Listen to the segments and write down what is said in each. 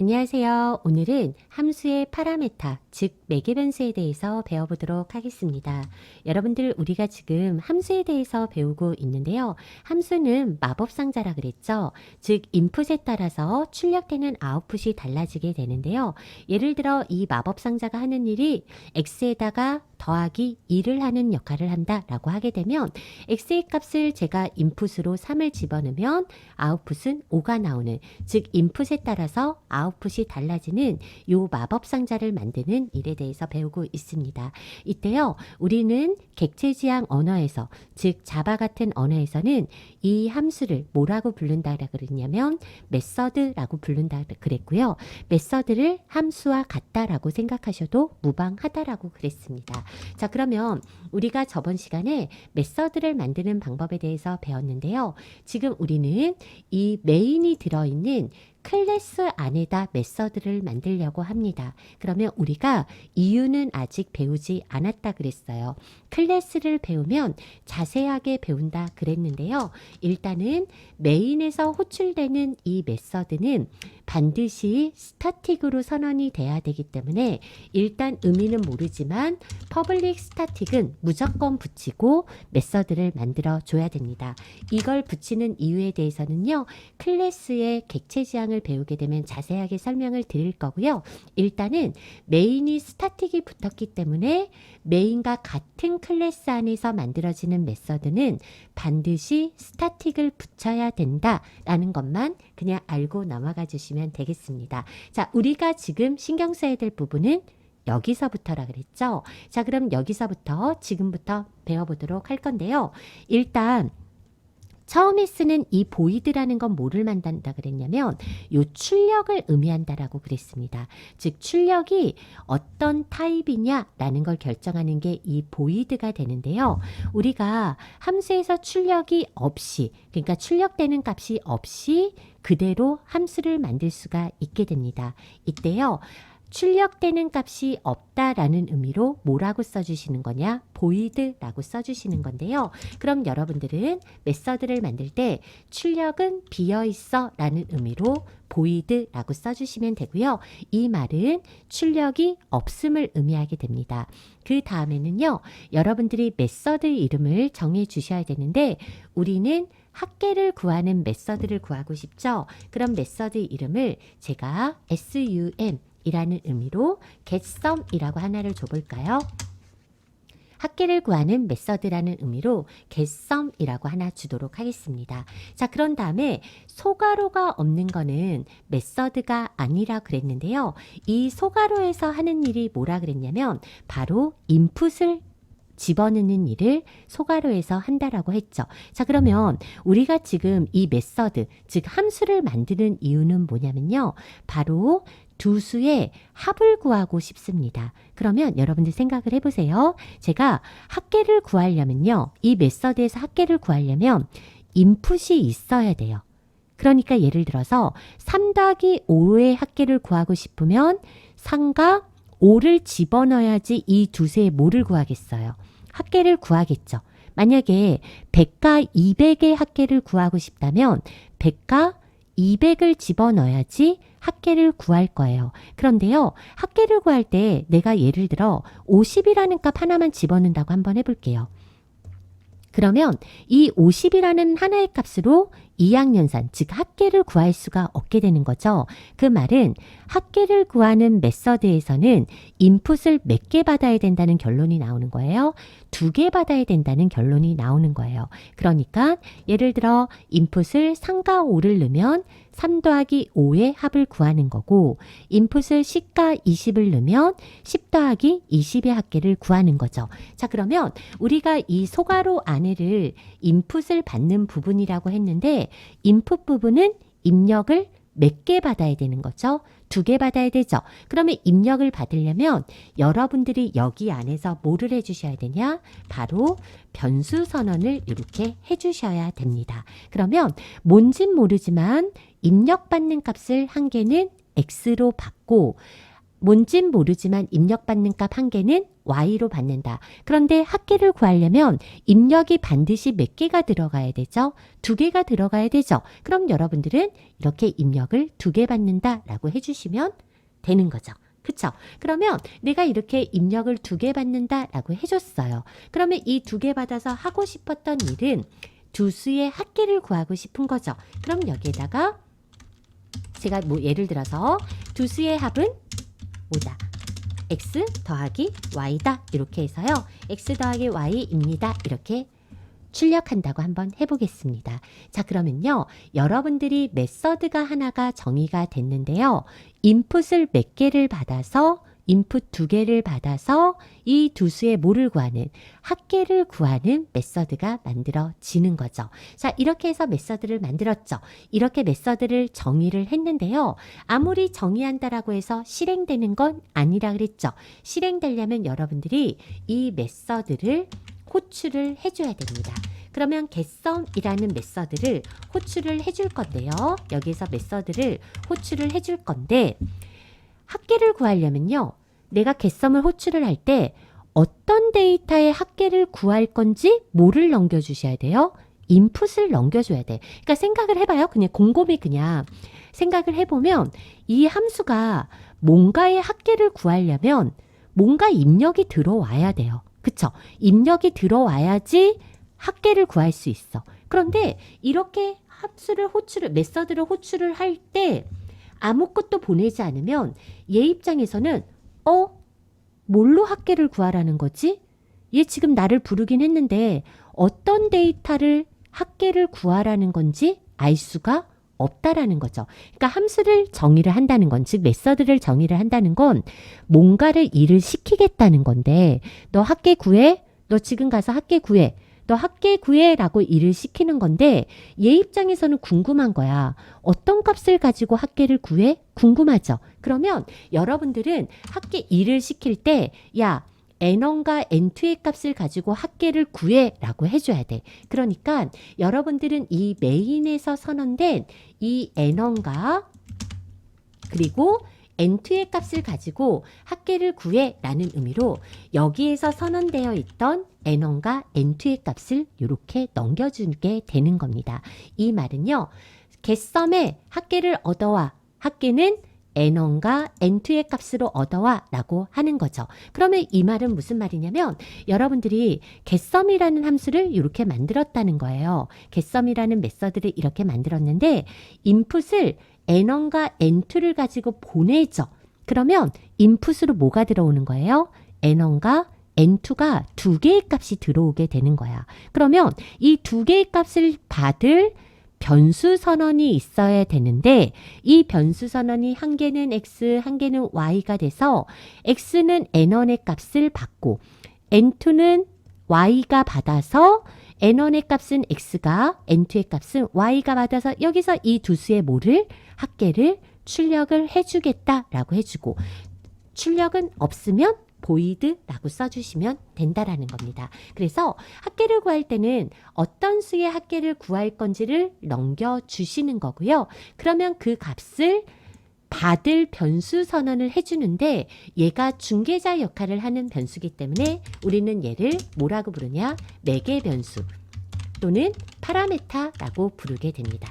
안녕하세요. 오늘은 함수의 파라메타, 즉 매개 변수에 대해서 배워보도록 하겠습니다. 여러분들 우리가 지금 함수에 대해서 배우고 있는데요. 함수는 마법상자라 그랬죠. 즉 인풋에 따라서 출력되는 아웃풋이 달라지게 되는데요. 예를 들어 이 마법상자가 하는 일이 x에다가 더하기 2를 하는 역할을 한다라고 하게 되면 x의 값을 제가 인풋으로 3을 집어넣으면 아웃풋은 5가 나오는, 즉 인풋에 따라서 아웃풋이 달라지는 요 마법 상자를 만드는 일에 대해서 배우고 있습니다. 이때요, 우리는 객체지향 언어에서, 즉 자바 같은 언어에서는 이 함수를 뭐라고 부른다라 그랬냐면 메서드라고 부른다 그랬고요. 메서드를 함수와 같다라고 생각하셔도 무방하다라고 그랬습니다. 자, 그러면 우리가 저번 시간에 메서드를 만드는 방법에 대해서 배웠는데요. 지금 우리는 이 메인이 들어있는 클래스 안에다 메서드를 만들려고 합니다. 그러면 우리가 이유는 아직 배우지 않았다 그랬어요. 클래스를 배우면 자세하게 배운다 그랬는데요. 일단은 메인에서 호출되는 이 메서드는 반드시 스타틱으로 선언이 돼야 되기 때문에 일단 의미는 모르지만 퍼블릭 스타틱은 무조건 붙이고 메서드를 만들어 줘야 됩니다. 이걸 붙이는 이유에 대해서는요, 클래스의 객체 지향을 배우게 되면 자세하게 설명을 드릴 거고요. 일단은 메인이 스타틱이 붙었기 때문에 메인과 같은 클래스 안에서 만들어지는 메서드는 반드시 스타틱을 붙여야 된다라는 것만 그냥 알고 넘어가 주시면 되겠습니다. 자, 우리가 지금 신경 써야 될 부분은 여기서부터라 그랬죠. 자, 그럼 여기서부터 지금부터 배워보도록 할 건데요. 일단 처음에 쓰는 이 보이드라는 건 뭐를 만든다 그랬냐면 요 출력을 의미한다라고 그랬습니다. 즉 출력이 어떤 타입이냐라는 걸 결정하는 게 이 보이드가 되는데요. 우리가 함수에서 출력이 없이, 그러니까 출력되는 값이 없이 그대로 함수를 만들 수가 있게 됩니다. 이때요, 출력되는 값이 없다라는 의미로 뭐라고 써주시는 거냐? 보이드라고 써주시는 건데요. 그럼 여러분들은 메서드를 만들 때 출력은 비어있어 라는 의미로 보이드라고 써주시면 되고요. 이 말은 출력이 없음을 의미하게 됩니다. 그 다음에는요, 여러분들이 메서드 이름을 정해 주셔야 되는데 우리는 합계를 구하는 메서드를 구하고 싶죠? 그럼 메서드 이름을 제가 SUM 이라는 의미로 getSum이라고 하나를 줘볼까요? 합계를 구하는 메서드라는 의미로 getSum이라고 하나 주도록 하겠습니다. 자, 그런 다음에 소괄호가 없는 거는 메서드가 아니라 그랬는데요. 이 소괄호에서 하는 일이 뭐라 그랬냐면 바로 인풋을 집어넣는 일을 소괄호에서 한다라고 했죠. 자, 그러면 우리가 지금 이 메서드, 즉 함수를 만드는 이유는 뭐냐면요. 바로 두 수의 합을 구하고 싶습니다. 그러면 여러분들 생각을 해보세요. 제가 합계를 구하려면요. 이 메서드에서 합계를 구하려면 인풋이 있어야 돼요. 그러니까 예를 들어서 3 더하기 5의 합계를 구하고 싶으면 3과 5를 집어넣어야지 이 두 수의 뭐를 구하겠어요? 합계를 구하겠죠. 만약에 100과 200의 합계를 구하고 싶다면 100과 200을 집어넣어야지 합계를 구할 거예요. 그런데요, 합계를 구할 때 내가 예를 들어 50이라는 값 하나만 집어넣는다고 한번 해볼게요. 그러면 이 50이라는 하나의 값으로 2학년산, 즉 합계를 구할 수가 없게 되는 거죠. 그 말은 합계를 구하는 메서드에서는 인풋을 몇 개 받아야 된다는 결론이 나오는 거예요. 2개 받아야 된다는 결론이 나오는 거예요. 그러니까 예를 들어 인풋을 3과 5를 넣으면 3 더하기 5의 합을 구하는 거고, 인풋을 10과 20을 넣으면 10 더하기 20의 합계를 구하는 거죠. 자, 그러면 우리가 이 소괄호 안에를 인풋을 받는 부분이라고 했는데 인풋 부분은 입력을 몇 개 받아야 되는 거죠? 2개 받아야 되죠. 그러면 입력을 받으려면 여러분들이 여기 안에서 뭐를 해주셔야 되냐? 바로 변수 선언을 이렇게 해주셔야 됩니다. 그러면 뭔진 모르지만 입력받는 값을 한 개는 x로 받고 뭔진 모르지만 입력받는 값 한 개는 y로 받는다. 그런데 합계를 구하려면 입력이 반드시 몇 개가 들어가야 되죠? 2개가 들어가야 되죠. 그럼 여러분들은 이렇게 입력을 2개 받는다라고 해주시면 되는 거죠. 그쵸? 그러면 내가 이렇게 입력을 2개 받는다라고 해줬어요. 그러면 이 2개 받아서 하고 싶었던 일은 두 수의 합계를 구하고 싶은 거죠. 그럼 여기에다가 제가 뭐 예를 들어서 두 수의 합은 뭐다? x 더하기 y다. 이렇게 해서요. x 더하기 y입니다. 이렇게 출력한다고 한번 해보겠습니다. 자, 그러면요. 여러분들이 메서드가 하나가 정의가 됐는데요. 인풋을 몇 개를 받아서 인풋 2개를 받아서 이 두 수의 뭐를 구하는 합계를 구하는 메서드가 만들어지는 거죠. 자, 이렇게 해서 메서드를 만들었죠. 이렇게 메서드를 정의를 했는데요. 아무리 정의한다라고 해서 실행되는 건 아니라 그랬죠. 실행되려면 여러분들이 이 메서드를 호출을 해줘야 됩니다. 그러면 getSum이라는 메서드를 호출을 해줄 건데요. 여기서 메서드를 호출을 해줄 건데 합계를 구하려면요. 내가 getSum을 호출을 할 때 어떤 데이터의 합계를 구할 건지 뭐를 넘겨주셔야 돼요? 인풋을 넘겨줘야 돼. 그러니까 생각을 해봐요. 그냥 곰곰이 그냥 생각을 해보면 이 함수가 뭔가의 합계를 구하려면 뭔가 입력이 들어와야 돼요. 그쵸? 입력이 들어와야지 합계를 구할 수 있어. 그런데 이렇게 메서드를 호출을 할 때 아무것도 보내지 않으면 얘 입장에서는 뭘로 합계를 구하라는 거지? 얘 지금 나를 부르긴 했는데 어떤 데이터를 합계를 구하라는 건지 알 수가 없다라는 거죠. 그러니까 함수를 정의를 한다는 건, 즉 메서드를 정의를 한다는 건 뭔가를 일을 시키겠다는 건데 너 합계 구해? 너 지금 가서 합계 구해? 너 합계 구해라고 일을 시키는 건데 얘 입장에서는 궁금한 거야. 어떤 값을 가지고 합계를 구해? 궁금하죠. 그러면 여러분들은 합계 일을 시킬 때 야, n1과 n2의 값을 가지고 합계를 구해라고 해줘야 돼. 그러니까 여러분들은 이 메인에서 선언된 이 n1과 그리고 n2의 값을 가지고 합계를 구해라는 의미로 여기에서 선언되어 있던 n1과 n2의 값을 이렇게 넘겨주게 되는 겁니다. 이 말은요. getSum에 합계를 얻어와. 합계는 n1과 n2의 값으로 얻어와 라고 하는 거죠. 그러면 이 말은 무슨 말이냐면 여러분들이 getSum이라는 함수를 이렇게 만들었다는 거예요. getSum이라는 메서드를 이렇게 만들었는데 인풋을 n1과 n2를 가지고 보내죠. 그러면 인풋으로 뭐가 들어오는 거예요? n1과 n2가 2개의 값이 들어오게 되는 거야. 그러면 이 2개의 값을 받을 변수 선언이 있어야 되는데 이 변수 선언이 한 개는 x, 한 개는 y가 돼서 x는 n1의 값을 받고 n2는 y가 받아서 n1의 값은 x가 n2의 값은 y가 받아서 여기서 이 두 수의 뭐를 합계를 출력을 해주겠다라고 해주고 출력은 없으면 void라고 써주시면 된다라는 겁니다. 그래서 합계를 구할 때는 어떤 수의 합계를 구할 건지를 넘겨주시는 거고요. 그러면 그 값을 받을 변수 선언을 해주는데 얘가 중개자 역할을 하는 변수이기 때문에 우리는 얘를 뭐라고 부르냐? 매개 변수 또는 파라메타라고 부르게 됩니다.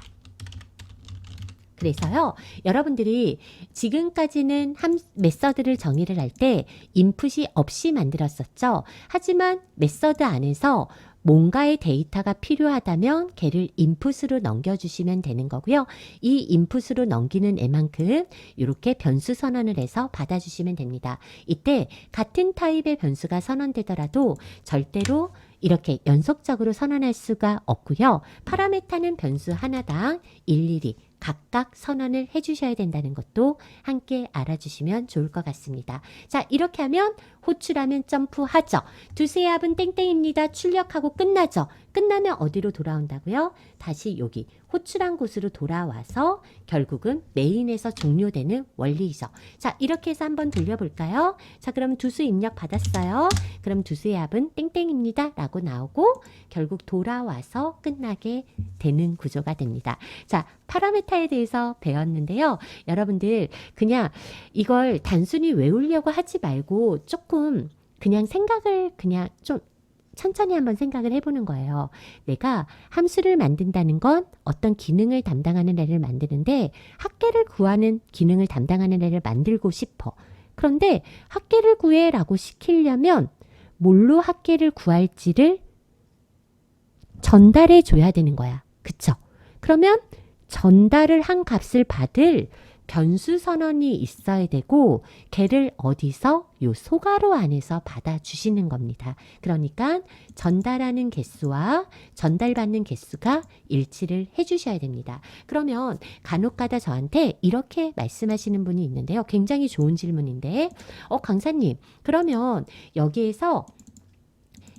그래서요. 여러분들이 지금까지는 메서드를 정의를 할 때 인풋이 없이 만들었었죠. 하지만 메서드 안에서 뭔가의 데이터가 필요하다면 걔를 인풋으로 넘겨주시면 되는 거고요. 이 인풋으로 넘기는 애만큼 이렇게 변수 선언을 해서 받아주시면 됩니다. 이때 같은 타입의 변수가 선언되더라도 절대로 이렇게 연속적으로 선언할 수가 없고요. 파라메타는 변수 하나당 일일이 각각 선언을 해주셔야 된다는 것도 함께 알아주시면 좋을 것 같습니다. 자, 이렇게 하면 호출하면 점프하죠. 두수의 합은 땡땡입니다. 출력하고 끝나죠. 끝나면 어디로 돌아온다고요? 다시 여기 호출한 곳으로 돌아와서 결국은 메인에서 종료되는 원리이죠. 자, 이렇게 해서 한번 돌려볼까요? 자, 그럼 두수 입력 받았어요. 그럼 두수의 합은 땡땡입니다 라고 나오고 결국 돌아와서 끝나게 되는 구조가 됩니다. 자, 파라메타에 대해서 배웠는데요. 여러분들 그냥 이걸 단순히 외우려고 하지 말고 조금 그냥 생각을 그냥 좀 천천히 한번 생각을 해보는 거예요. 내가 함수를 만든다는 건 어떤 기능을 담당하는 애를 만드는데 합계를 구하는 기능을 담당하는 애를 만들고 싶어. 그런데 합계를 구해라고 시키려면 뭘로 합계를 구할지를 전달해 줘야 되는 거야. 그쵸? 그러면 전달을 한 값을 받을 변수 선언이 있어야 되고 걔를 어디서? 요 소괄호 안에서 받아주시는 겁니다. 그러니까 전달하는 개수와 전달받는 개수가 일치를 해주셔야 됩니다. 그러면 간혹가다 저한테 이렇게 말씀하시는 분이 있는데요. 굉장히 좋은 질문인데 강사님 그러면 여기에서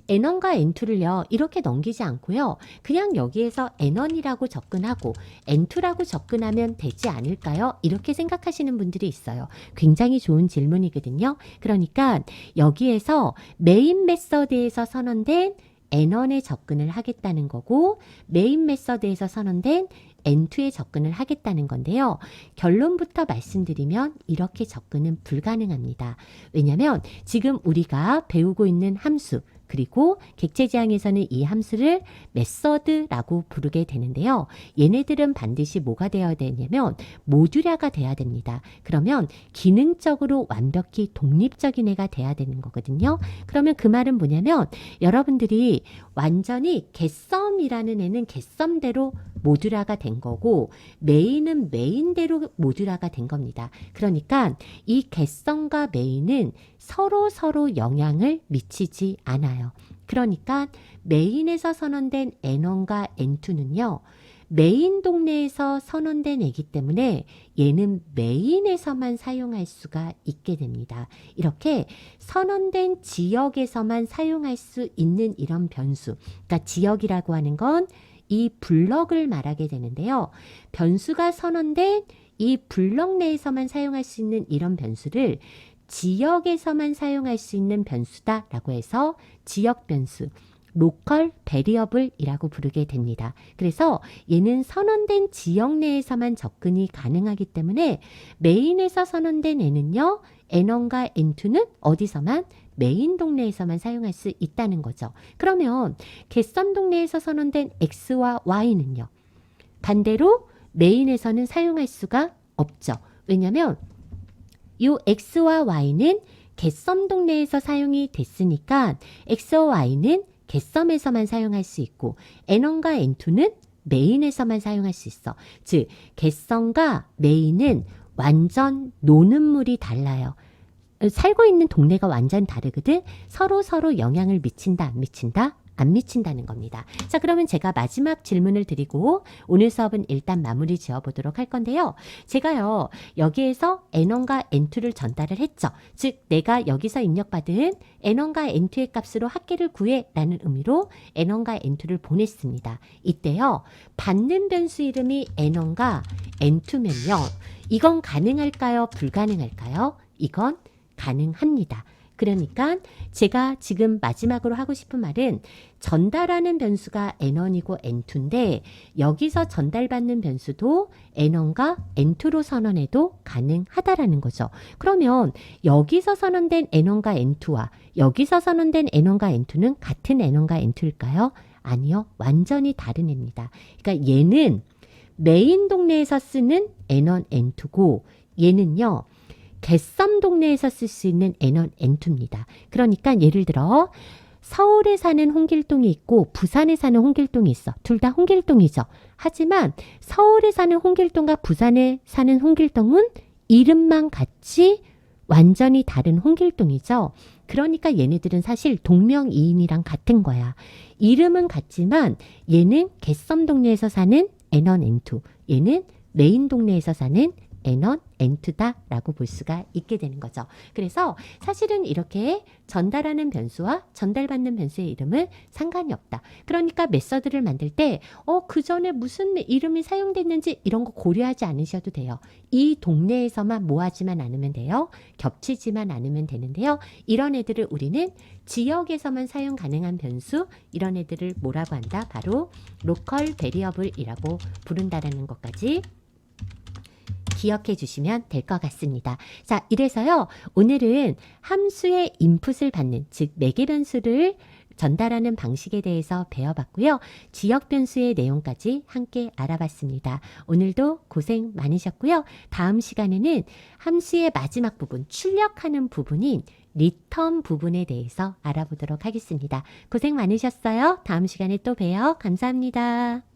N1과 N2를요. 이렇게 넘기지 않고요. 그냥 여기에서 N1이라고 접근하고 N2라고 접근하면 되지 않을까요? 이렇게 생각하시는 분들이 있어요. 굉장히 좋은 질문이거든요. 그러니까 여기에서 메인 메서드에서 선언된 N1에 접근을 하겠다는 거고 메인 메서드에서 선언된 N2에 접근을 하겠다는 건데요. 결론부터 말씀드리면 이렇게 접근은 불가능합니다. 왜냐하면 지금 우리가 배우고 있는 함수 그리고 객체지향에서는 이 함수를 메서드라고 부르게 되는데요. 얘네들은 반드시 뭐가 되어야 되냐면 모듈화가 돼야 됩니다. 그러면 기능적으로 완벽히 독립적인 애가 돼야 되는 거거든요. 그러면 그 말은 뭐냐면 여러분들이 완전히 개썸이라는 애는 개썸대로 모듈화가 된 거고 메인은 메인대로 모듈화가 된 겁니다. 그러니까 이 개썸과 메인은 서로 영향을 미치지 않아요. 그러니까 메인에서 선언된 N1과 N2는요. 메인 동네에서 선언된 애기 때문에 얘는 메인에서만 사용할 수가 있게 됩니다. 이렇게 선언된 지역에서만 사용할 수 있는 이런 변수. 그러니까 지역이라고 하는 건 이 블럭을 말하게 되는데요. 변수가 선언된 이 블럭 내에서만 사용할 수 있는 이런 변수를 지역에서만 사용할 수 있는 변수다라고 해서 지역 변수, 로컬 베리어블이라고 부르게 됩니다. 그래서 얘는 선언된 지역 내에서만 접근이 가능하기 때문에 메인에서 선언된 애는요. N1과 N2는 어디서만? 메인 동네에서만 사용할 수 있다는 거죠. 그러면 개썸 동네에서 선언된 X와 Y는요. 반대로 메인에서는 사용할 수가 없죠. 왜냐하면 이 X와 Y는 개썸 동네에서 사용이 됐으니까 X와 Y는 개썸에서만 사용할 수 있고 N1과 N2는 메인에서만 사용할 수 있어. 즉 개썸과 메인은 완전 노는 물이 달라요. 살고 있는 동네가 완전 다르거든. 서로 영향을 미친다 안 미친다? 안 미친다는 겁니다. 자, 그러면 제가 마지막 질문을 드리고 오늘 수업은 일단 마무리 지어보도록 할 건데요. 제가요 여기에서 N1과 N2를 전달을 했죠. 즉 내가 여기서 입력받은 N1과 N2의 값으로 합계를 구해 라는 의미로 N1과 N2를 보냈습니다. 이때요 받는 변수 이름이 N1과 N2면요. 이건 가능할까요? 불가능할까요? 이건 가능합니다. 그러니까 제가 지금 마지막으로 하고 싶은 말은 전달하는 변수가 N1이고 N2인데 여기서 전달받는 변수도 N1과 N2로 선언해도 가능하다라는 거죠. 그러면 여기서 선언된 N1과 N2와 여기서 선언된 N1과 N2는 같은 N1과 N2일까요? 아니요. 완전히 다른 애입니다. 그러니까 얘는 메인 동네에서 쓰는 N1, N2고 얘는요. 개썸 동네에서 쓸 수 있는 N1, N2입니다. 그러니까 예를 들어 서울에 사는 홍길동이 있고 부산에 사는 홍길동이 있어. 둘 다 홍길동이죠. 하지만 서울에 사는 홍길동과 부산에 사는 홍길동은 이름만 같이 완전히 다른 홍길동이죠. 그러니까 얘네들은 사실 동명이인이랑 같은 거야. 이름은 같지만 얘는 개썸 동네에서 사는 N1, N2, 얘는 메인 동네에서 사는 N1, N2다라고 볼 수가 있게 되는 거죠. 그래서 사실은 이렇게 전달하는 변수와 전달받는 변수의 이름은 상관이 없다. 그러니까 메서드를 만들 때 그 전에 무슨 이름이 사용됐는지 이런 거 고려하지 않으셔도 돼요. 이 동네에서만 모아지만 않으면 돼요. 겹치지만 않으면 되는데요. 이런 애들을 우리는 지역에서만 사용 가능한 변수, 이런 애들을 뭐라고 한다? 바로 로컬 베리어블이라고 부른다라는 것까지 기억해 주시면 될 것 같습니다. 자, 이래서요. 오늘은 함수의 인풋을 받는, 즉 매개 변수를 전달하는 방식에 대해서 배워봤고요. 지역 변수의 내용까지 함께 알아봤습니다. 오늘도 고생 많으셨고요. 다음 시간에는 함수의 마지막 부분, 출력하는 부분인 리턴 부분에 대해서 알아보도록 하겠습니다. 고생 많으셨어요. 다음 시간에 또 봬요. 감사합니다.